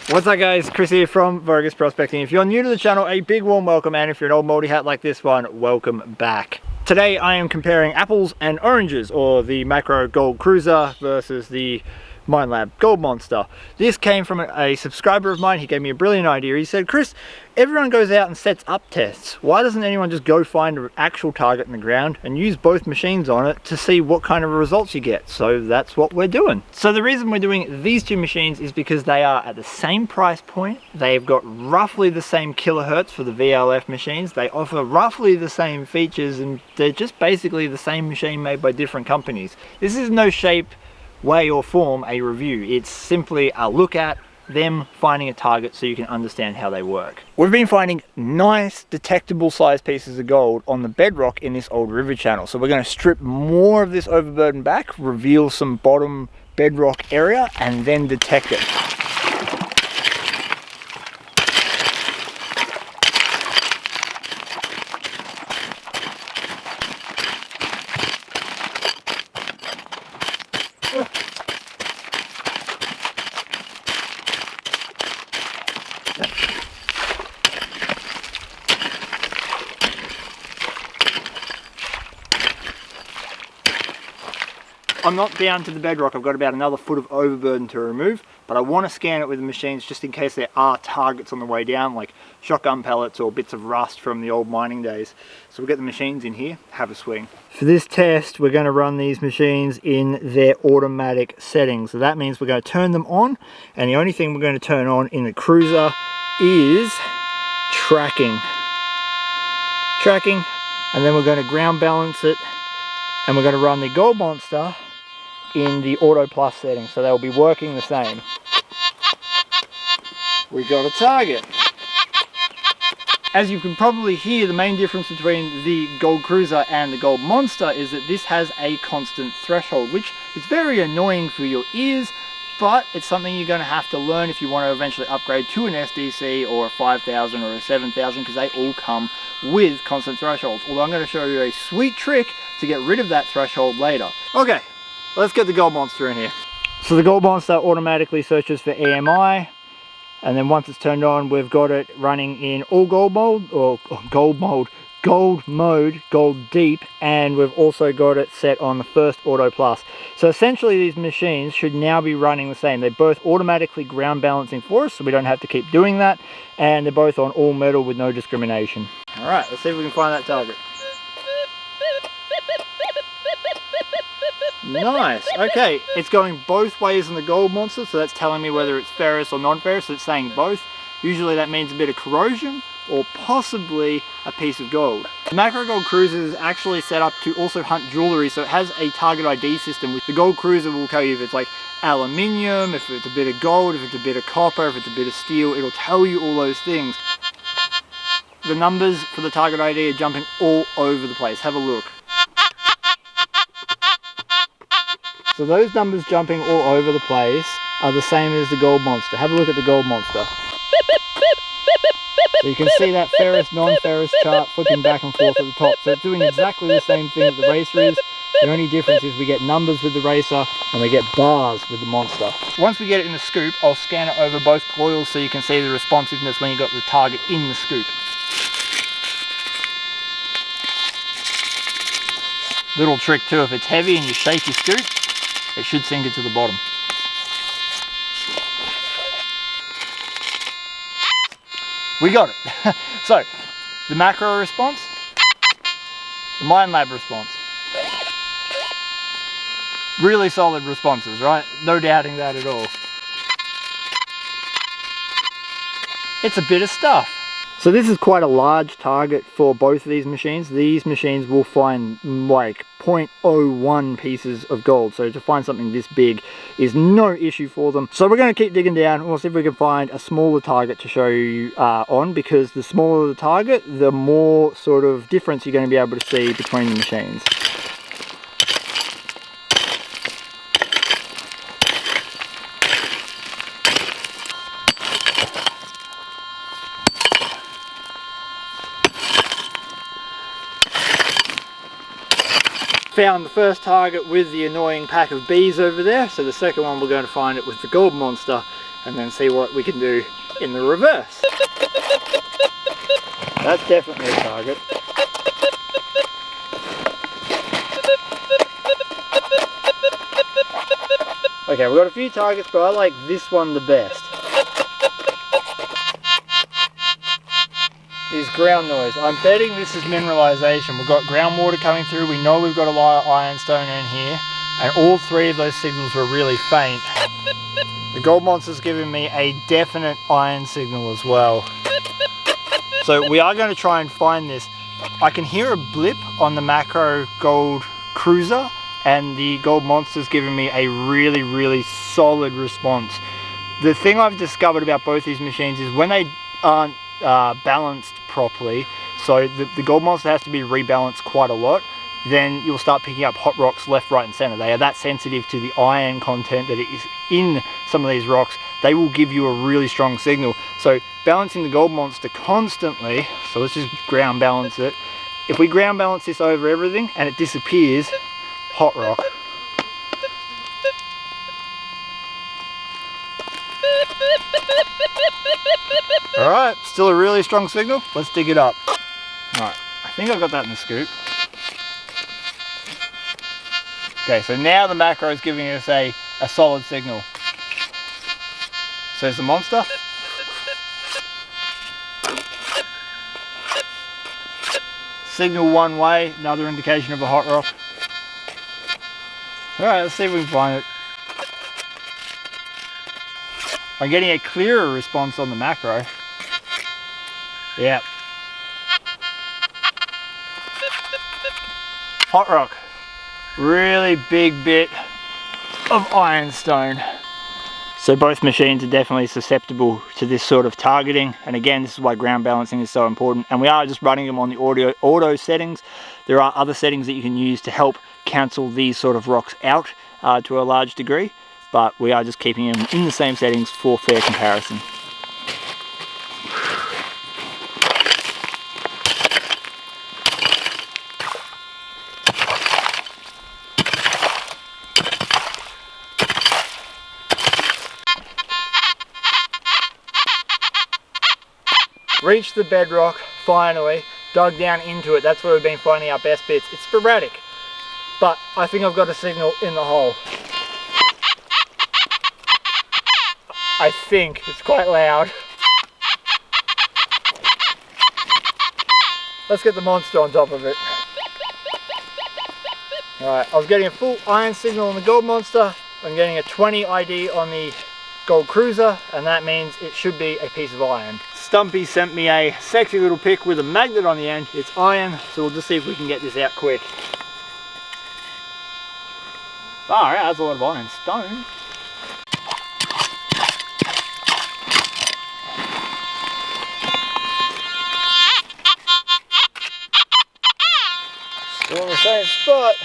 What's up guys, Chris here from Vo-Gus Prospecting. If you're new to the channel, a big warm welcome, and if you're an old multi-hat like this one, welcome back. Today I am comparing apples and oranges, or the Makro Gold Kruzer versus the Minelab Gold Monster. This came from a subscriber of mine. He gave me a brilliant idea. He said, Chris, everyone goes out and sets up tests. Why doesn't anyone just go find an actual target in the ground and use both machines on it to see what kind of results you get? So that's what we're doing. So the reason we're doing these two machines is because they are at the same price point. They've got roughly the same kilohertz for the VLF machines. They offer roughly the same features, and they're just basically the same machine made by different companies. This is no shape, way or form a review. It's simply a look at them finding a target so you can understand how they work. We've been finding nice detectable sized pieces of gold on the bedrock in this old river channel. So we're going to strip more of this overburden back, reveal some bottom bedrock area, and then detect it. I'm not down to the bedrock. I've got about another foot of overburden to remove, but I want to scan it with the machines just in case there are targets on the way down, like shotgun pellets or bits of rust from the old mining days. So we'll get the machines in here, have a swing. For this test, we're going to run these machines in their automatic settings. So that means we're going to turn them on, and the only thing we're going to turn on in the Kruzer is tracking. And then we're going to ground balance it, and we're going to run the Gold Monster in the Auto Plus setting, so they'll be working the same. We got a target. As you can probably hear, the main difference between the Gold Kruzer and the Gold Monster is that this has a constant threshold, which is very annoying for your ears, but it's something you're going to have to learn if you want to eventually upgrade to an SDC or a 5000 or a 7000, because they all come with constant thresholds. Although I'm going to show you a sweet trick to get rid of that threshold later. Okay, let's get the Gold Monster in here. So the Gold Monster automatically searches for EMI, and then once it's turned on, we've got it running in all gold mode, or gold mode, gold deep, and we've also got it set on the first Auto Plus. So essentially these machines should now be running the same. They're both automatically ground balancing for us, so we don't have to keep doing that, and they're both on all metal with no discrimination. All right, let's see if we can find that target. Nice. Okay, it's going both ways in the Gold Monster, so that's telling me whether it's ferrous or non-ferrous. So it's saying both. Usually that means a bit of corrosion or possibly a piece of gold. The Makro Gold Kruzer is actually set up to also hunt jewellery, so it has a target ID system. The Gold Kruzer will tell you if it's like aluminium, if it's a bit of gold, if it's a bit of copper, if it's a bit of steel. It'll tell you all those things. The numbers for the target ID are jumping all over the place. Have a look. So those numbers jumping all over the place are the same as the Gold Monster. Have a look at the Gold Monster. So you can see that ferrous, non-ferrous chart flipping back and forth at the top. So it's doing exactly the same thing that the Racer is. The only difference is we get numbers with the Racer and we get bars with the Monster. Once we get it in the scoop, I'll scan it over both coils so you can see the responsiveness when you got the target in the scoop. Little trick too, if it's heavy and you shake your scoop, it should sink it to the bottom. We got it. So, the Makro response, the Minelab response. Really solid responses, right? No doubting that at all. It's a bit of stuff. So this is quite a large target for both of these machines. These machines will find like 0.01 pieces of gold. So to find something this big is no issue for them. So we're going to keep digging down. We'll see if we can find a smaller target to show you on, because the smaller the target, the more sort of difference you're going to be able to see between the machines. Found the first target with the annoying pack of bees over there, so the second one we're going to find it with the Gold Monster, and then see what we can do in the reverse. That's definitely a target. Okay, we've got a few targets, but I like this one the best. Is ground noise. I'm betting this is mineralization. We've got groundwater coming through. We know we've got a lot of ironstone in here, and all three of those signals were really faint. The gold monster's giving me a definite iron signal as well. So we are going to try and find this. I can hear a blip on the Makro gold Kruzer, and the gold monster's giving me a really, really solid response. The thing I've discovered about both these machines is when they aren't balanced properly, so the gold monster has to be rebalanced quite a lot, then you'll start picking up hot rocks left, right and center. They are that sensitive to the iron content that is in some of these rocks. They will give you a really strong signal. So balancing the gold monster constantly, so let's just ground balance it. If we ground balance this over everything and it disappears, hot rock. Alright, still a really strong signal. Let's dig it up. Alright, I think I've got that in the scoop. Okay, so now the Makro is giving us a solid signal. So there's the monster. Signal one way, another indication of a hot rock. Alright, let's see if we can find it. I'm getting a clearer response on the Makro. Yeah. Hot rock. Really big bit of ironstone. So both machines are definitely susceptible to this sort of targeting, and again, this is why ground balancing is so important. And we are just running them on the auto settings. There are other settings that you can use to help cancel these sort of rocks out to a large degree, but we are just keeping them in the same settings for fair comparison. Reached the bedrock, finally, dug down into it. That's where we've been finding our best bits. It's sporadic, but I think I've got a signal in the hole. I think it's quite loud. Let's get the monster on top of it. Alright, I was getting a full iron signal on the gold monster. I'm getting a 20 ID on the gold Kruzer, and that means it should be a piece of iron. Stumpy sent me a sexy little pic with a magnet on the end. It's iron, so we'll just see if we can get this out quick. Alright, that's a lot of iron stone. Still in the same spot.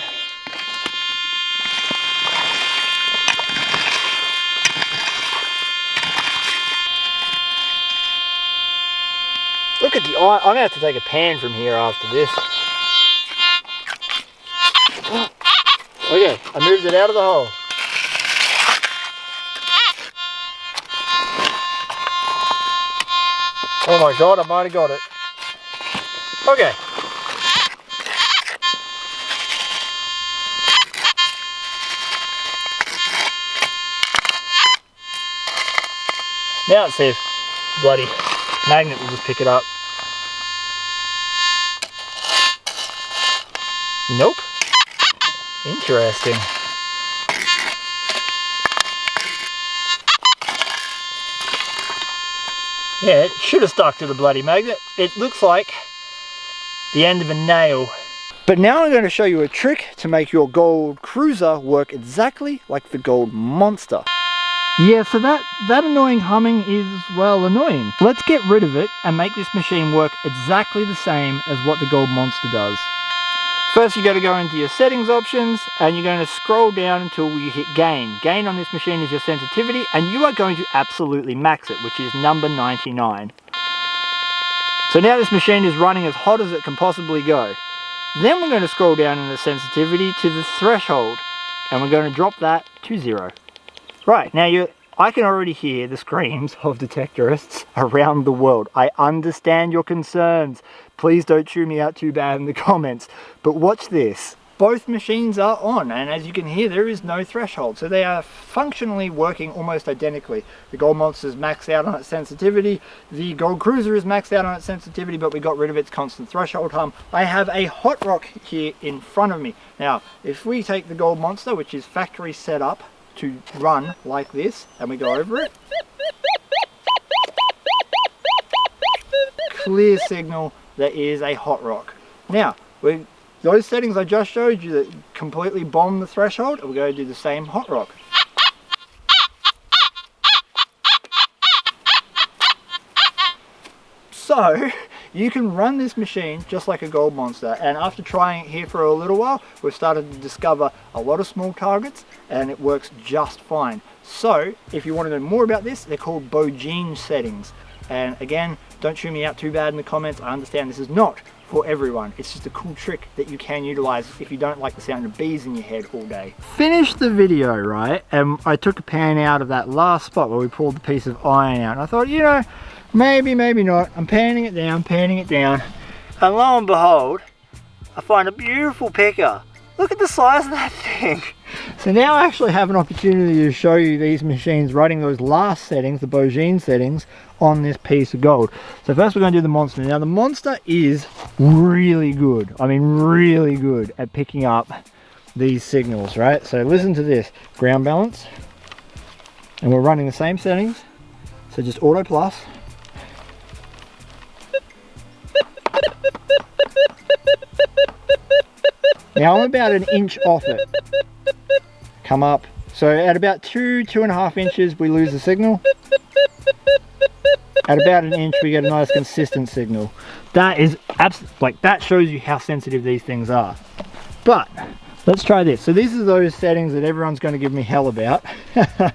Look at the iron. I'm going to have to take a pan from here after this. Okay, I moved it out of the hole. Oh my god, I might have got it. Okay. Now let's see if bloody magnet will just pick it up. Nope. Interesting. Yeah, it should have stuck to the bloody magnet. It looks like the end of a nail. But now I'm going to show you a trick to make your gold Kruzer work exactly like the gold monster. Yeah, so that annoying humming is, well, annoying. Let's get rid of it and make this machine work exactly the same as what the gold monster does. First, you got to go into your settings options and you're going to scroll down until you hit gain. Gain on this machine is your sensitivity, and you are going to absolutely max it, which is number 99. So now this machine is running as hot as it can possibly go. Then we're going to scroll down in the sensitivity to the threshold, and we're going to drop that to 0. Right, now your I can already hear the screams of detectorists around the world. I understand your concerns. Please don't chew me out too bad in the comments. But watch this. Both machines are on, and as you can hear, there is no threshold. So they are functionally working almost identically. The Gold Monster is maxed out on its sensitivity. The Gold Kruzer is maxed out on its sensitivity, but we got rid of its constant threshold hum. I have a hot rock here in front of me. Now, if we take the Gold Monster, which is factory set up to run like this, and we go over it, clear signal, there is a hot rock. Now, those settings I just showed you that completely bomb the threshold, we're going to do the same hot rock. So you can run this machine just like a Gold Monster, and after trying it here for a little while, we've started to discover a lot of small targets and it works just fine. So if you want to know more about this, they're called Vo-Gus settings. And again, don't chew me out too bad in the comments. I understand this is not for everyone. It's just a cool trick that you can utilize if you don't like the sound of bees in your head all day. Finished the video, right? And I took a pan out of that last spot where we pulled the piece of iron out. And I thought, you know, maybe not. I'm panning it down. And lo and behold, I find a beautiful picker. Look at the size of that thing. So now I actually have an opportunity to show you these machines running those last settings, the Vo-Gus settings, on this piece of gold. So first we're going to do the Monster. Now the Monster is really good. I mean really good at picking up these signals, right? So listen to this. Ground balance. And we're running the same settings. So just auto plus. Now I'm about an inch off it. Come up. So at about 2.5 inches we lose the signal. At about an inch we get a nice consistent signal. That is like, that shows you how sensitive these things are. But let's try this. So these are those settings that everyone's going to give me hell about. And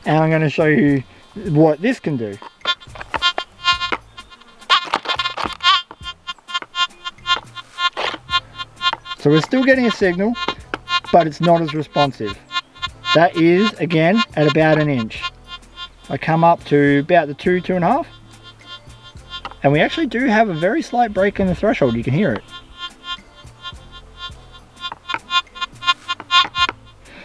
I'm going to show you what this can do. So we're still getting a signal, but it's not as responsive. That is, again, at about an inch. I come up to about the 2.5, and we actually do have a very slight break in the threshold. You can hear it.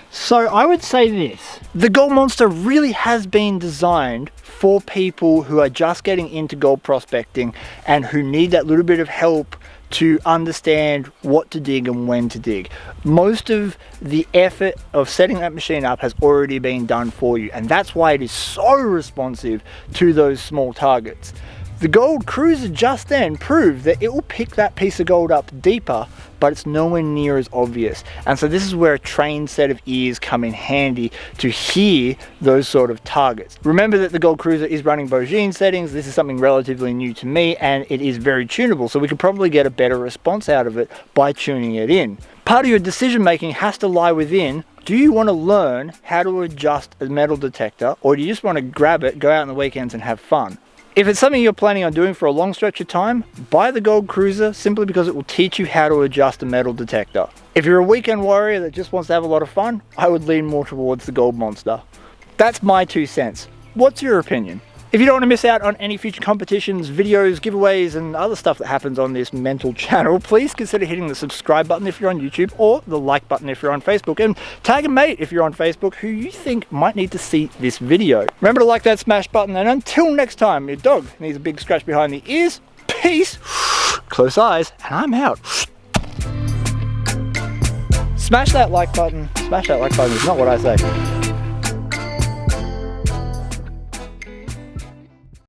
So I would say this, the Gold Monster really has been designed for people who are just getting into gold prospecting and who need that little bit of help to understand what to dig and when to dig. Most of the effort of setting that machine up has already been done for you, and that's why it is so responsive to those small targets. The Gold Kruzer just then proved that it will pick that piece of gold up deeper, but it's nowhere near as obvious. And so this is where a trained set of ears come in handy to hear those sort of targets. Remember that the Gold Kruzer is running Vo-Gus settings. This is something relatively new to me, and it is very tunable, so we could probably get a better response out of it by tuning it in. Part of your decision making has to lie within, do you want to learn how to adjust a metal detector, or do you just want to grab it, go out on the weekends and have fun? If it's something you're planning on doing for a long stretch of time, buy the Gold Kruzer simply because it will teach you how to adjust a metal detector. If you're a weekend warrior that just wants to have a lot of fun, I would lean more towards the Gold Monster. That's my 2 cents. What's your opinion? If you don't want to miss out on any future competitions, videos, giveaways, and other stuff that happens on this mental channel, please consider hitting the subscribe button if you're on YouTube, or the like button if you're on Facebook, and tag a mate if you're on Facebook who you think might need to see this video. Remember to like that smash button, and until next time, your dog needs a big scratch behind the ears. Peace, close eyes, and I'm out. Smash that like button. Smash that like button is not what I say.